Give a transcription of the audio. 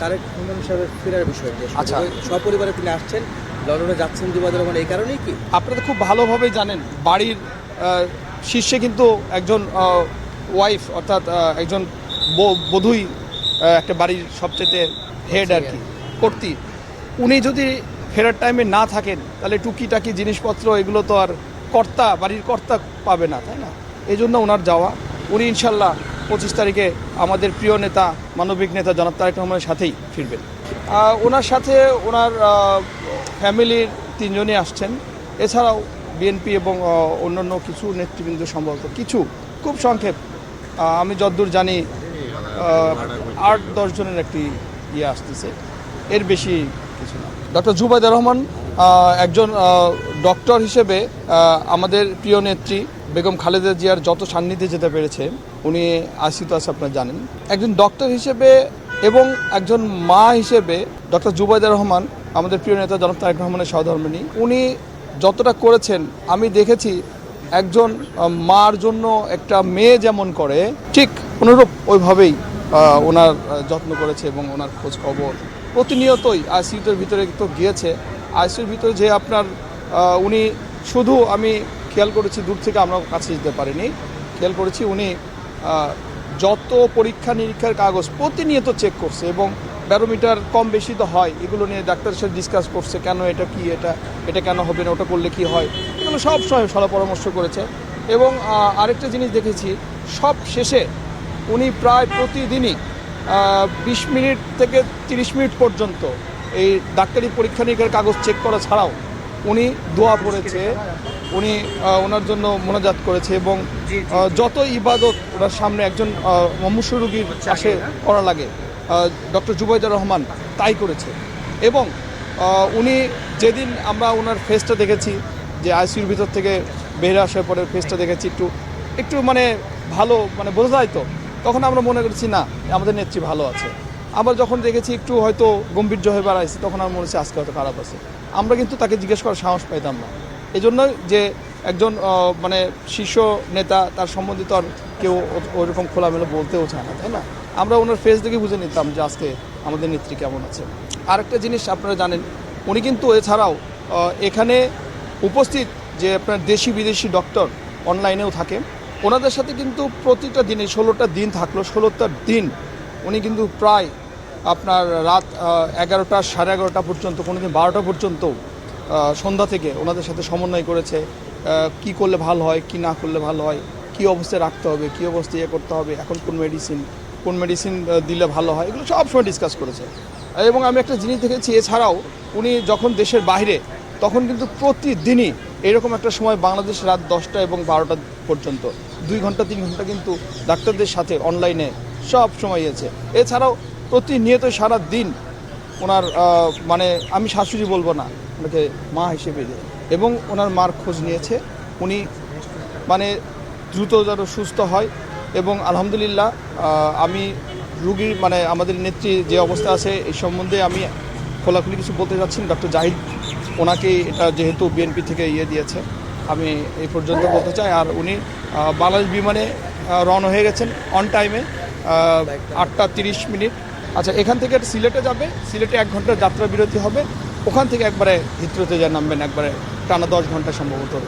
তারেক রহমান সাহেবের ফেরার বিষয়টি, আচ্ছা, সপরিবারে তিনি আসছেন, লন্ডনে যাচ্ছেন জুবাইদুর রহমান, এই কারণেই কি? আপনারা তো খুব ভালোভাবেই জানেন বাড়ির শীর্ষে কিন্তু একজন ওয়াইফ অর্থাৎ একজন বধূই একটা বাড়ির সবচেয়ে হেড আর কি, কর্ত্রী। উনি যদি ফেরার টাইমে না থাকেন তাহলে টুকিটাকি জিনিসপত্র এগুলো তো আর বাড়ির কর্তা পাবে না, তাই না? এই জন্য ওনার যাওয়া। উনি ইনশাল্লাহ 25 তারিখে আমাদের প্রিয় নেতা, মানবিক নেতা জনাব তারেক রহমানের সাথেই ফিরবেন। ওনার সাথে ওনার ফ্যামিলির 3 জনই আসছেন, এছাড়াও বিএনপি এবং অন্যান্য কিছু নেতৃবৃন্দ সম্ভবত কিছু, খুব সংক্ষেপ আমি যতদূর জানি 8-10 জনের একটি আসতেছে, এর বেশি কিছু না। ডক্টর জুবাইদুর রহমান একজন ডক্টর হিসেবে আমাদের প্রিয় নেত্রী বেগম খালেদা জিয়ার যত সান্নিধ্যে যেতে পেরেছে, উনি আইসিইউতে আছে আপনারা জানেন। একজন ডক্টর হিসেবে এবং একজন মা হিসেবে ডক্টর জুবাইদুর রহমান আমাদের প্রিয় নেতা জনাব তারেক রহমানের সহধর্মিণী, উনি যতটা করেছেন আমি দেখেছি। একজন মার জন্য একটা মেয়ে যেমন করে ঠিক অনুরূপ ওইভাবেই ওনার যত্ন করেছে এবং ওনার খোঁজ খবর প্রতিনিয়তই আইসিইউর ভিতরে তো গিয়েছে। আইসিইউর ভিতরে যে আপনার উনি শুধু আমি খেয়াল করেছি, দূর থেকে আমরা কাছে যেতে পারিনি, খেয়াল করেছি উনি যত পরীক্ষা নিরীক্ষার কাগজ প্রতিনিয়ত চেক করছে এবং ব্যারোমিটার কম বেশি তো হয়, এগুলো নিয়ে ডাক্তারের সাথে ডিসকাস করছে, কেন এটা কি, এটা কেন হবে না, ওটা করলে কি হয়, এগুলো সব সময় সলা পরামর্শ করেছে। এবং আরেকটা জিনিস দেখেছি, সব শেষে উনি প্রায় প্রতিদিনই 20 মিনিট থেকে 30 মিনিট পর্যন্ত এই ডাক্তারি পরীক্ষা নিরীক্ষার কাগজ চেক করা ছাড়াও উনি দোয়া পড়েছে, উনি ওনার জন্য মোনাজাত করেছে এবং যত ইবাদত ওনার সামনে একজন মুমূর্ষু রোগীর পাশে করা লাগে ডক্টর জুবাইদুর রহমান তাই করেছে। এবং উনি যেদিন আমরা ওনার ফেসটা দেখেছি, যে আইসিইউর ভিতর থেকে বের আসার পরে ফেসটা দেখেছি, একটু মানে ভালো, মানে বোঝা যায় তো, তখন আমরা মনে করেছি না আমাদের নেত্রী ভালো আছে। আবার যখন দেখেছি একটু হয়তো গম্ভীর্য হয়ে বেড়াইছে, তখন আমার মনে হচ্ছে আজকে হয়তো খারাপ আছে। আমরা কিন্তু তাকে জিজ্ঞেস করার সাহস পাইতাম না, এই জন্য যে একজন মানে শীর্ষ নেতা, তার সম্বন্ধিত আর কেউ ওইরকম খোলামেলা বলতেও চায় না, তাই না? আমরা ওনার ফেস দেখে বুঝে নিতাম যে আজকে আমাদের নেত্রী কেমন আছে। আরেকটা জিনিস আপনারা জানেন, উনি কিন্তু এছাড়াও এখানে উপস্থিত যে আপনার দেশি বিদেশি ডক্টর অনলাইনেও থাকে, ওনাদের সাথে কিন্তু প্রতিটা দিনে 16টা দিন থাকলো, 16টা দিন উনি কিন্তু প্রায় আপনার রাত 11টা, 11:30 পর্যন্ত, কোনোদিন 12টা পর্যন্ত সন্ধ্যা থেকে ওনাদের সাথে সমন্বয় করেছে, কি করলে ভালো হয়, কি না করলে ভালো হয়, কী অবস্থায় রাখতে হবে, কী অবস্থায় করতে হবে, এখন কোন মেডিসিন দিলে ভালো হয়, এগুলো সব সময় ডিসকাস করেছে। এবং আমি একটা জিনিস দেখেছি, এছাড়াও উনি যখন দেশের বাইরে, তখন কিন্তু প্রতিদিনই এরকম একটা সময় বাংলাদেশ রাত 10টা এবং 12টা পর্যন্ত 2 ঘন্টা 3 ঘন্টা কিন্তু ডাক্তারদের সাথে অনলাইনে সব সময় আছে। এছাড়াও প্রতিনিয়ত সারা দিন ওনার মানে আমি শাশুড়ি বলবো না, ওনাকে মা হিসেবে, এবং ওনার মার খোঁজ নিয়েছে। উনি মানে দ্রুত যেন সুস্থ হয়। এবং আলহামদুলিল্লাহ আমি রুগীর মানে আমাদের নেত্রী যে অবস্থা আছে এই সম্বন্ধে আমি খোলাখুলি কিছু বলতে যাচ্ছি। ডক্টর জাহিদ ওনাকে এটা যেহেতু বিএনপি থেকে দিয়েছে, আমি এই পর্যন্ত বলতে চাই। আর উনি বাংলাদেশ বিমানে রওনা হয়ে গেছেন অন টাইমে, 8টা 30 মিনিট। আচ্ছা, এখান থেকে সিলেটে যাবে, সিলেটে 1 ঘন্টার যাত্রা বিরতি হবে, ওখান থেকে একবারে হিথ্রোতে নামবেন, একবারে টানা 10 ঘন্টা সম্ভবত।